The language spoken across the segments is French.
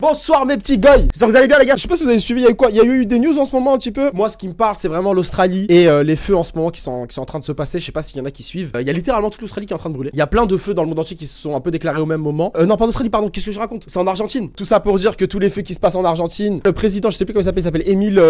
Bonsoir mes petits guys, j'espère que vous allez bien les gars. Je sais pas si vous avez suivi, il y a eu des news en ce moment un petit peu. Moi ce qui me parle c'est vraiment l'Australie et les feux en ce moment qui sont en train de se passer. Je sais pas s'il y en a qui suivent. Il y a littéralement toute l'Australie qui est en train de brûler. Il y a plein de feux dans le monde entier qui se sont un peu déclarés au même moment. Non pas en Australie pardon, qu'est-ce que je raconte? C'est en Argentine. Tout ça pour dire que tous les feux qui se passent en Argentine, le président je sais plus comment il s'appelle Émile,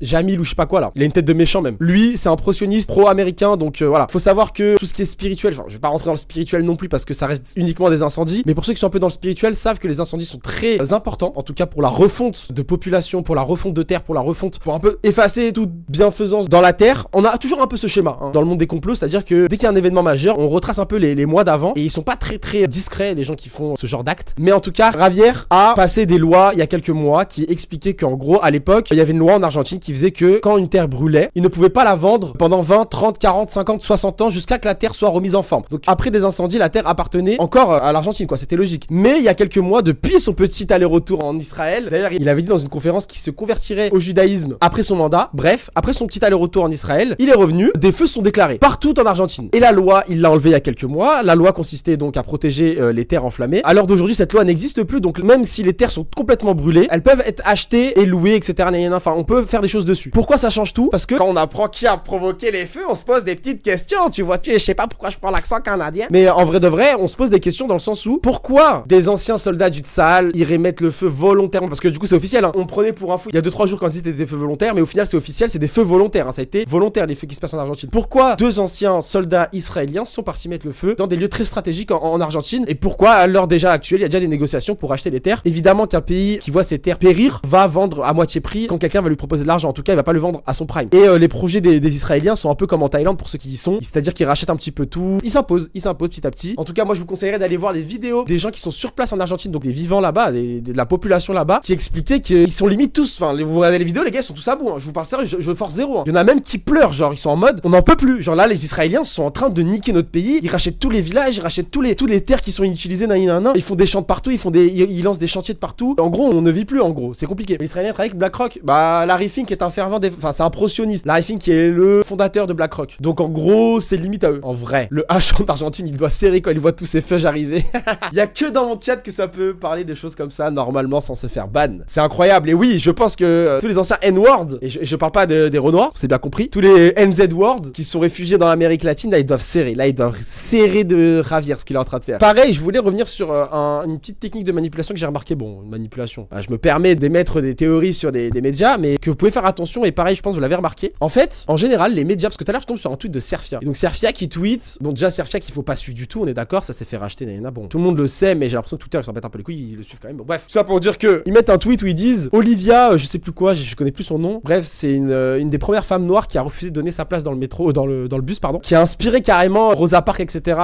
Jamil ou je sais pas quoi là. Il a une tête de méchant même. Lui c'est un pro-sioniste, pro-américain donc voilà. Faut savoir que tout ce qui est spirituel, je vais pas rentrer dans le spirituel non plus parce que ça reste uniquement des incendies. Mais pour ceux qui sont un peu dans le spirituel savent que les incendies sont très importants, en tout cas pour la refonte de population, pour la refonte de terre, pour la refonte, pour un peu effacer toute bienfaisance dans la terre. On a toujours un peu ce schéma dans le monde des complots, c'est-à-dire que dès qu'il y a un événement majeur, on retrace un peu les mois d'avant et ils sont pas très discrets les gens qui font ce genre d'actes. Mais en tout cas, Javier a passé des lois il y a quelques mois qui expliquaient qu'en gros à l'époque, il y avait une loi en Argentine qui faisait que quand une terre brûlait, il ne pouvait pas la vendre pendant 20, 30, 40, 50, 60 ans jusqu'à que la terre soit remise en forme. Donc après des incendies, la terre appartenait encore à l'Argentine quoi, c'était logique. Mais il y a quelques mois, depuis son petit aller-retour en Israël, d'ailleurs il avait dit dans une conférence qu'il se convertirait au judaïsme après son mandat. Bref, après son petit aller-retour en Israël, il est revenu, des feux sont déclarés partout en Argentine. Et la loi, il l'a enlevée il y a quelques mois. La loi consistait donc à protéger les terres enflammées. À l'heure d'aujourd'hui, cette loi n'existe plus, donc même si les terres sont complètement brûlées, elles peuvent être achetées et louées, etc. Enfin, on peut faire des choses dessus. Pourquoi ça change tout? Parce que quand on apprend qui a provoqué les feux, on se pose des petites questions, tu vois. Je sais pas pourquoi je prends l'accent canadien, mais en vrai de vrai, on se pose des questions dans le sens où pourquoi des anciens soldats du Tsahal iraient mettre le feu volontairement? Parce que du coup, c'est officiel, hein. On prenait pour un fou il y a 2-3 jours quand c'était des feux volontaires, mais au final, c'est officiel, c'est des feux volontaires, hein. Ça a été volontaire les feux qui se passent en Argentine. Pourquoi deux anciens soldats israéliens sont partis mettre le feu dans des lieux très stratégiques en Argentine? Et pourquoi, à l'heure déjà actuelle, il y a déjà des négociations pour acheter les terres? Évidemment qu'un pays qui voit ses terres périr va vendre à moitié prix quand quelqu'un va lui proposer de l'argent. En tout cas, il va pas le vendre à son prime. Et les projets des Israéliens sont un peu comme en Thaïlande pour ceux qui y sont, c'est-à-dire qu'ils rachètent un petit peu tout. Ils s'imposent petit à petit. En tout cas, moi, je vous conseillerais d'aller voir les vidéos des gens qui sont sur place en Argentine, donc des vivants là-bas, de la population là-bas, qui expliquaient qu'ils sont limite tous. Enfin, vous regardez les vidéos, les gars, ils sont tous à bout. Hein. Je vous parle sérieux, je force zéro. Hein. Il y en a même qui pleurent, genre ils sont en mode, on n'en peut plus. Genre là, les Israéliens sont en train de niquer notre pays. Ils rachètent tous les villages, ils rachètent toutes les terres qui sont inutilisées. Ils font des champs de partout, ils lancent des chantiers de partout. En gros, on ne vit plus. En gros, c'est compliqué. Les Israéliens travaillent avec BlackRock. Bah, Larry Fink est un fervent, enfin, c'est un pro-sioniste. Larry Fink qui est le fondateur de BlackRock. Donc en gros, c'est limite à eux. En vrai, le H en Argentine, il doit serrer quand il voit tous ces feuilles arriver. Il y a que dans mon chat que ça peut parler des choses comme ça normalement sans se faire ban. C'est incroyable. Et oui, je pense que tous les anciens N-word, et je parle pas des Renoirs, c'est bien compris, tous les NZ-word qui sont réfugiés dans l'Amérique latine, là ils doivent serrer. Là ils doivent serrer de Javier ce qu'il est en train de faire. Pareil, je voulais revenir sur une petite technique de manipulation que j'ai remarqué. Bon, une manipulation. Je me permets d'émettre des théories sur des médias, mais que vous pouvez faire attention. Et pareil, je pense que vous l'avez remarqué. En fait, en général, les médias, parce que tout à l'heure je tombe sur un tweet de Serfia. Et donc Serfia qui tweet, bon déjà Serfia qu'il faut pas suivre du tout, on est d'accord, ça s'est fait racheter. Bon, tout le monde le sait, mais j'ai l'impression que Twitter ils s'en mettent un peu les couilles, ils le suivent quand même. Bon, bref, tout ça pour dire que ils mettent un tweet où ils disent Olivia, je sais plus quoi, je connais plus son nom. Bref, c'est une des premières femmes noires qui a refusé de donner sa place dans le métro, dans le bus, pardon, qui a inspiré carrément Rosa Parks, etc.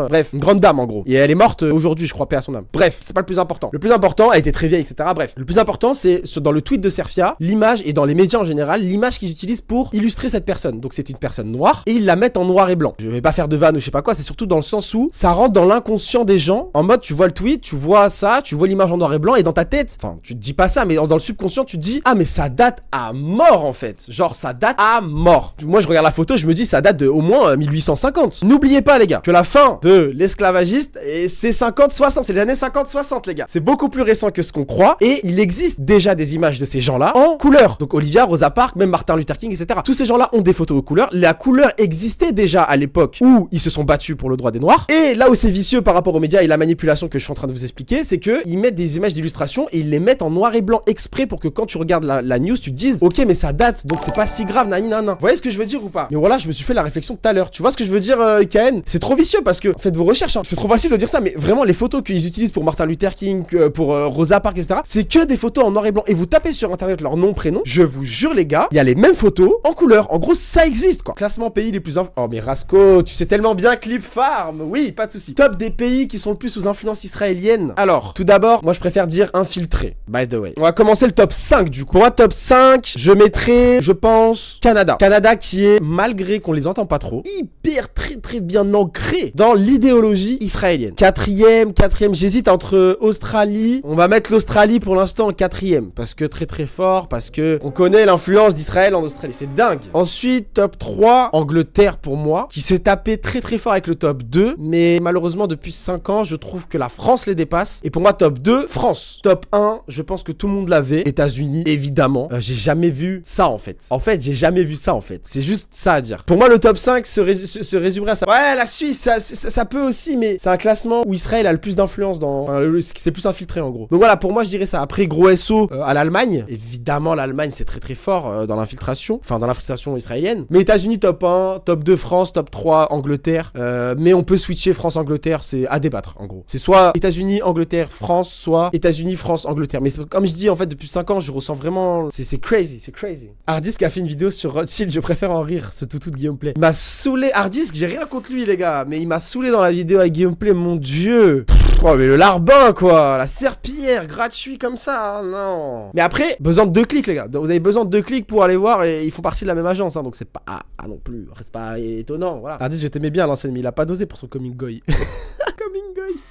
Bref, une grande dame en gros. Et elle est morte aujourd'hui, je crois, paix à son âme. Bref, c'est pas le plus important. Le plus important, elle était très vieille, etc. Bref, le plus important, c'est dans le tweet de Serfia, l'image et dans les médias en général, l'image qu'ils utilisent pour illustrer cette personne. Donc c'est une personne noire et ils la mettent en noir et blanc. Je vais pas faire de vanne ou je sais pas quoi, c'est surtout dans le sens où ça rentre dans l'inconscient des gens. En mode, tu vois le tweet, tu vois ça, tu vois l'image en noir et blanc et dans ta tête, enfin, tu te dis pas ça, mais dans le subconscient, tu te dis ah mais ça date à mort en fait. Genre ça date à mort. Moi je regarde la photo, je me dis ça date de au moins 1850. N'oubliez pas les gars que la fin de l'esclavagiste c'est 50-60, c'est les années 50-60 les gars. C'est beaucoup plus récent que ce qu'on croit et il existe déjà des images de ces gens-là en couleur. Donc Olivia, Rosa Parks, même Martin Luther King, etc. Tous ces gens-là ont des photos aux couleurs. La couleur existait déjà à l'époque où ils se sont battus pour le droit des noirs. Et là où c'est vicieux par rapport aux médias et la manipulation que je suis en train de vous expliquer, c'est que ils mettent des images d'illustration et ils les mettent en noir et blanc exprès pour que quand tu regardes la news, tu te dises ok mais ça date donc c'est pas si grave Vous voyez ce que je veux dire ou pas? Mais voilà, je me suis fait la réflexion tout à l'heure. Tu vois ce que je veux dire KN? C'est trop vicieux parce que faites vos recherches hein. C'est trop facile de dire ça mais vraiment les photos qu'ils utilisent pour Martin Luther King, pour Rosa Parks, etc. C'est que des photos en noir et blanc et vous tapez sur internet leur nom, prénom, je vous jure les gars, il y a les mêmes photos en couleur. En gros ça existe quoi. Classement pays les plus oh mais Rasco, tu sais tellement bien Clip Farm. Oui, pas de souci. Top des pays qui sont le plus sous influence israélienne. Alors, tout d'abord, moi je préfère dire infiltré. By the way. On va commencer le top 5 du coup. Pour moi top 5, je mettrai, je pense, Canada. Canada qui est, malgré qu'on les entend pas trop, hyper très bien ancré dans l'idéologie israélienne. Quatrième, j'hésite entre Australie. On va mettre l'Australie pour l'instant en quatrième. Parce que très fort, parce que on connaît l'influence d'Israël en Australie. C'est dingue. Ensuite, top 3, Angleterre pour moi, qui s'est tapé très fort avec le top 2. Mais malheureusement, depuis 5 ans, je trouve que la France les dépasse. Et pour moi, top 2, 2, France. Top 1, je pense que tout le monde l'avait. États-Unis, évidemment. J'ai jamais vu ça en fait. En fait, j'ai jamais vu ça en fait. C'est juste ça à dire. Pour moi, le top 5 se résumerait à ça. Ouais, la Suisse, ça peut aussi, mais c'est un classement où Israël a le plus d'influence dans. Enfin, qui s'est plus infiltré en gros. Donc voilà, pour moi, je dirais ça. Après, gros SO à l'Allemagne. Évidemment, l'Allemagne, c'est très très fort dans l'infiltration. Enfin, dans l'infiltration israélienne. Mais États-Unis, top 1, top 2, France, top 3, Angleterre. Mais on peut switcher France-Angleterre, c'est à débattre en gros. C'est soit États-Unis, Angleterre, France, soit États-Unis, France, Angleterre. Mais comme je dis, en fait, depuis 5 ans, je ressens vraiment. C'est crazy, c'est crazy. Hardisk a fait une vidéo sur Rothschild, je préfère en rire, ce toutou de Guillaume Play. Il m'a saoulé. Hardisk, j'ai rien contre lui, les gars, mais il m'a saoulé dans la vidéo avec Guillaume Play, mon dieu. Oh, mais le larbin, quoi. La serpillière, gratuit comme ça, hein, non. Mais après, besoin de 2 clics, les gars. Vous avez besoin de 2 clics pour aller voir et ils font partie de la même agence, hein, donc c'est pas. Ah non plus, c'est pas étonnant, voilà. Hardisk, je t'aimais bien à l'ancienne, mais il a pas dosé pour son coming goy.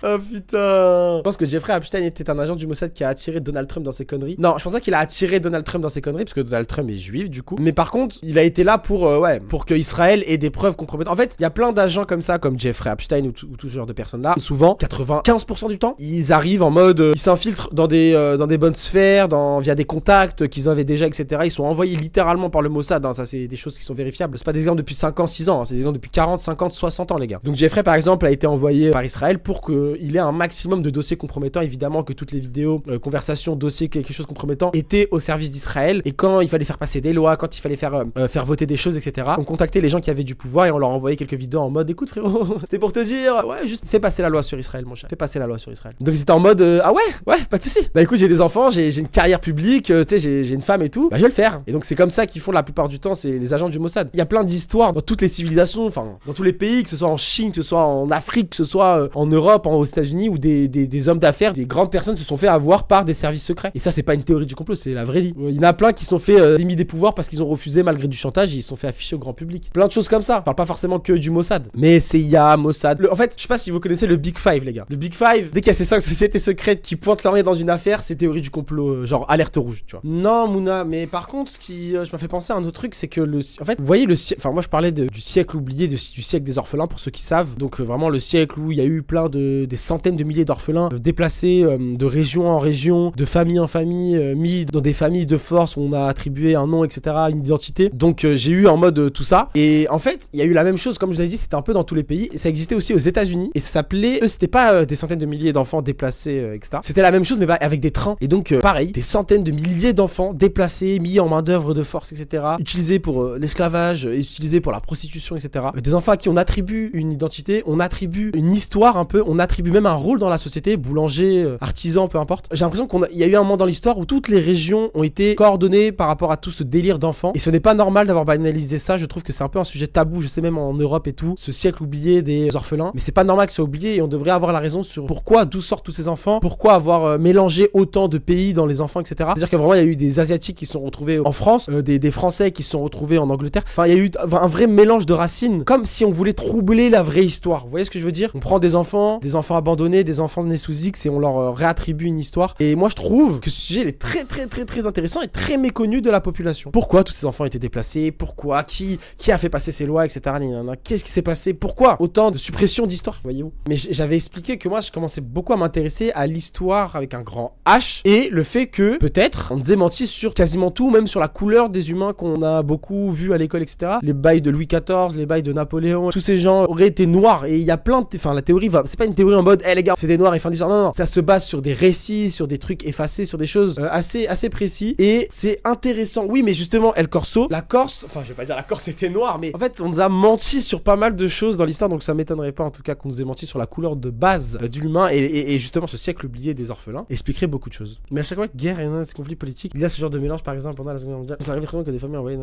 Oh putain. Je pense que Jeffrey Epstein était un agent du Mossad qui a attiré Donald Trump dans ses conneries. Non, je pense pas qu'il a attiré Donald Trump dans ses conneries, parce que Donald Trump est juif du coup. Mais par contre, il a été là pour pour que Israël ait des preuves compromettantes. En fait, il y a plein d'agents comme ça, comme Jeffrey Epstein ou tout ce genre de personnes là. Souvent, 95% du temps, ils arrivent en mode, ils s'infiltrent dans des bonnes sphères, via des contacts qu'ils avaient déjà, etc. Ils sont envoyés littéralement par le Mossad. Hein. Ça, c'est des choses qui sont vérifiables. C'est pas des exemples depuis 5 ans, 6 ans. Hein. C'est des exemples depuis 40, 50, 60 ans, les gars. Donc Jeffrey, par exemple, a été envoyé par Israël pour qu'il ait un maximum de dossiers compromettants. Évidemment que toutes les vidéos, conversations, dossiers, quelque chose compromettant étaient au service d'Israël. Et quand il fallait faire passer des lois, quand il fallait faire voter des choses, etc., on contactait les gens qui avaient du pouvoir et on leur envoyait quelques vidéos en mode écoute frérot, c'était pour te dire, ouais, juste fais passer la loi sur Israël, mon cher. Fais passer la loi sur Israël. Donc c'était en mode ah ouais, pas de soucis. Bah écoute, j'ai des enfants, j'ai une carrière publique, tu sais, j'ai une femme et tout. Bah je vais le faire. Et donc c'est comme ça qu'ils font la plupart du temps, c'est les agents du Mossad. Il y a plein d'histoires dans toutes les civilisations, enfin dans tous les pays, que ce soit en Chine, que ce soit en Afrique, que ce soit en Europe, aux États-Unis, où des hommes d'affaires, des grandes personnes se sont fait avoir par des services secrets. Et ça, c'est pas une théorie du complot, c'est la vraie vie. Il y en a plein qui sont fait démis des pouvoirs parce qu'ils ont refusé malgré du chantage et ils se sont fait afficher au grand public. Plein de choses comme ça. Je parle pas forcément que du Mossad, mais CIA, Mossad. En fait, je sais pas si vous connaissez le Big Five, les gars. Le Big Five, dès qu'il y a ces 5 sociétés secrètes qui pointent leur nez dans une affaire, c'est théorie du complot, genre alerte rouge, tu vois. Non, Mouna, mais par contre, ce qui je me fais penser à un autre truc, c'est que en fait, vous voyez enfin moi je parlais du siècle oublié, du siècle des orphelins pour ceux qui savent. Donc vraiment le siècle où il y a eu plein des centaines de milliers d'orphelins déplacés de région en région, de famille en famille, mis dans des familles de force où on a attribué un nom, etc., une identité. Donc j'ai eu en mode tout ça. Et en fait, il y a eu la même chose, comme je vous avais dit, c'était un peu dans tous les pays. Et ça existait aussi aux États-Unis. Et ça s'appelait, eux, c'était pas des centaines de milliers d'enfants déplacés, etc. C'était la même chose, mais avec des trains. Et donc, pareil, des centaines de milliers d'enfants déplacés, mis en main-d'œuvre de force, etc., utilisés pour l'esclavage, utilisés pour la prostitution, etc. Des enfants à qui on attribue une identité, on attribue une histoire un peu, on attribue même un rôle dans la société, boulanger, artisan, peu importe. J'ai l'impression qu'il y a eu un moment dans l'histoire où toutes les régions ont été coordonnées par rapport à tout ce délire d'enfants. Et ce n'est pas normal d'avoir banalisé ça. Je trouve que c'est un peu un sujet tabou, je sais même en Europe et tout, ce siècle oublié des orphelins. Mais c'est pas normal que ce soit oublié et on devrait avoir la raison sur d'où sortent tous ces enfants, pourquoi avoir mélangé autant de pays dans les enfants, etc. C'est-à-dire que vraiment il y a eu des Asiatiques qui se sont retrouvés en France, des Français qui se sont retrouvés en Angleterre. Enfin, il y a eu un vrai mélange de racines, comme si on voulait troubler la vraie histoire. Vous voyez ce que je veux dire? On prend des enfants abandonnés, des enfants nés sous X et on leur réattribue une histoire. Et moi je trouve que ce sujet il est très très très très intéressant et très méconnu de la population. Pourquoi tous ces enfants étaient déplacés? Pourquoi? Qui a fait passer ces lois, etc. Qu'est-ce qui s'est passé? Pourquoi autant de suppression d'histoire, voyez-vous? Mais j'avais expliqué que moi je commençais beaucoup à m'intéresser à l'histoire avec un grand H et le fait que peut-être on nous ait menti sur quasiment tout, même sur la couleur des humains qu'on a beaucoup vu à l'école, etc. Les bails de Louis XIV, les bails de Napoléon, tous ces gens auraient été noirs. Et il y a plein de... Enfin, la théorie c'est pas une théorie en mode les gars, c'est des noirs et fin d'histoire. Non, ça se base sur des récits, sur des trucs effacés, sur des choses assez précis. Et c'est intéressant. Oui, mais justement, El Corso, la Corse, enfin, je vais pas dire la Corse était noire, mais en fait, on nous a menti sur pas mal de choses dans l'histoire. Donc ça m'étonnerait pas en tout cas qu'on nous ait menti sur la couleur de base de l'humain. Et justement, ce siècle oublié des orphelins expliquerait beaucoup de choses. Mais à chaque fois que guerre et ces conflits politiques, il y a ce genre de mélange, par exemple, pendant la Seconde Guerre mondiale. Ça arrive vraiment que des familles envoyaient.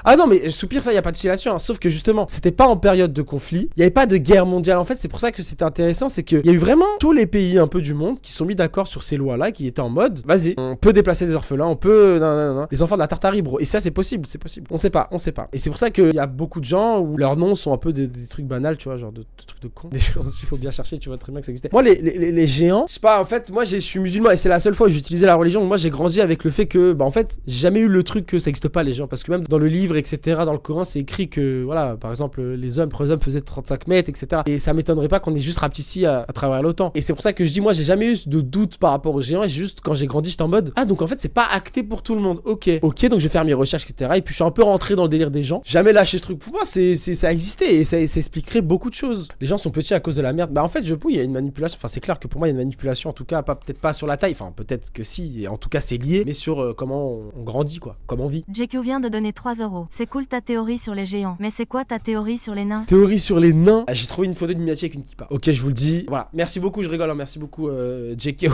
Ah non, mais soupir, ça, y a pas de là-dessus. Hein. Sauf que justement, c'était pas en période de conflit. Il y avait pas de guerre mondiale. En fait, c'est pour ça que c'était intéressant. C'est qu'il y a eu vraiment tous les pays un peu du monde qui sont mis d'accord sur ces lois-là, qui étaient en mode, vas-y, on peut déplacer des orphelins, on peut. Non. Les enfants de la Tartarie, bro. Et ça, c'est possible, c'est possible. On sait pas. Et c'est pour ça qu'il y a beaucoup de gens où leurs noms sont un peu des trucs banals, tu vois, genre de trucs de cons. Des choses, il faut bien chercher, tu vois très bien que ça existait. Moi, les géants, je sais pas, en fait, moi, je suis musulman et c'est la seule fois où j'ai utilisé la religion. Moi, j'ai grandi avec le fait que, bah, en fait, j'ai jamais eu le truc que ça existe pas, les géants. Parce que même dans le livre, etc., dans le Coran, c'est écrit que, voilà, par exemple, les hommes faisaient 35 mètres, etc. Et ça m'étonnerait pas qu'on ait juste juste rapetissi à travers le temps. Et c'est pour ça que je dis, moi, j'ai jamais eu de doute par rapport aux géants. Et juste quand j'ai grandi, j'étais en mode, ah, donc en fait, c'est pas acté pour tout le monde. Ok, donc je vais faire mes recherches, etc. Et puis je suis un peu rentré dans le délire des gens. Jamais lâché ce truc. Pour moi, ça existait et ça expliquerait beaucoup de choses. Les gens sont petits à cause de la merde. Bah, en fait, il y a une manipulation. Enfin, c'est clair que pour moi, il y a une manipulation. En tout cas, peut-être pas sur la taille. Enfin, peut-être que si. Et en tout cas, c'est lié. Mais sur comment on grandit, quoi. Comment on vit. JQ vient de donner 3 €. C'est cool ta théorie sur les géants. Mais c'est quoi ta théorie sur les nains? Théorie sur les nains. Ah, j'ai trouvé une photo d'une miniature avec une kippa. Ok, je vous le dis. Voilà. Merci beaucoup, je rigole. Hein. Merci beaucoup, JQ.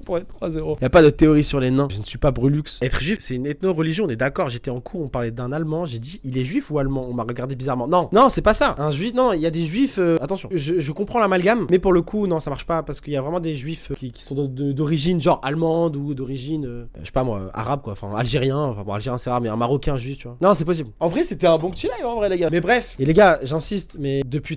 Pour les 3 €. Y a pas de théorie sur les nains. Je ne suis pas Brulux. Être juif, c'est une ethno-religion. On est d'accord. J'étais en cours, on parlait d'un Allemand. J'ai dit, il est juif ou allemand? On m'a regardé bizarrement. Non, c'est pas ça. Un juif, non, il y a des juifs. Attention, je comprends l'amalgame, mais pour le coup, non, ça marche pas parce qu'il y a vraiment des juifs qui sont d'origine genre allemande ou d'origine, je sais pas moi, arabe quoi. Enfin, algérien. Enfin, bon, algérien c'est rare, mais un marocain juif, tu vois. Non, c'est possible. En vrai, c'était un bon petit live en vrai, les gars. Mais bref. Et les gars, j'insiste, mais depuis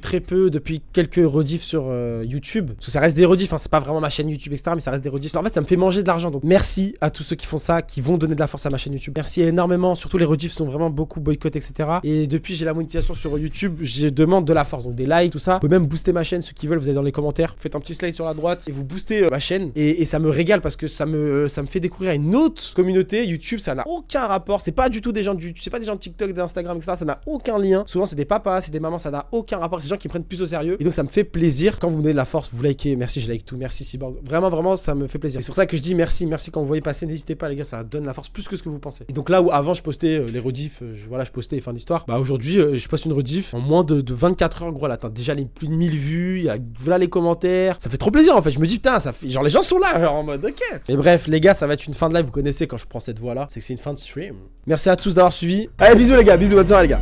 quelques rediffs sur YouTube, parce que ça reste des rediffs, hein, c'est pas vraiment ma chaîne YouTube, etc. Mais ça reste des rediffs. En fait, ça me fait manger de l'argent. Donc, merci à tous ceux qui font ça, qui vont donner de la force à ma chaîne YouTube. Merci énormément. Surtout les rediffs sont vraiment beaucoup boycottés, etc. Et depuis, j'ai la monétisation sur YouTube, je demande de la force, donc des likes, tout ça. Vous pouvez même booster ma chaîne, ceux qui veulent, vous allez dans les commentaires. Faites un petit slide sur la droite et vous boostez ma chaîne. Et ça me régale parce que ça me fait découvrir une autre communauté. YouTube, ça n'a aucun rapport. C'est pas du tout des gens de YouTube, c'est pas des gens de TikTok, d'Instagram, etc. Ça n'a aucun lien. Souvent, c'est des papas, c'est des mamans, ça n'a aucun rapport. C'est des gens qui me prennent plus au sérieux. Et donc, ça me fait plaisir quand vous me donnez de la force, vous likez. Merci, je like tout. Merci, Cyborg. Vraiment, ça me fait plaisir. C'est pour ça que je dis merci quand vous voyez passer. N'hésitez pas, les gars, ça donne la force plus que ce que vous pensez. Et donc, là où avant, je postais les rediffs, je postais les fins d'histoire, bah aujourd'hui, je poste une rediff en moins de 24 heures, gros. Elle atteint déjà les plus de 1000 vues. Voilà les commentaires. Ça fait trop plaisir en fait. Je me dis, putain, ça fait. Genre, les gens sont là, genre, en mode, ok. Mais bref, les gars, ça va être une fin de live. Vous connaissez quand je prends cette voix là, c'est que c'est une fin de stream. Merci à tous d'avoir suivi. Allez, bisous, les gars. Bisous, bonne soirée, les gars.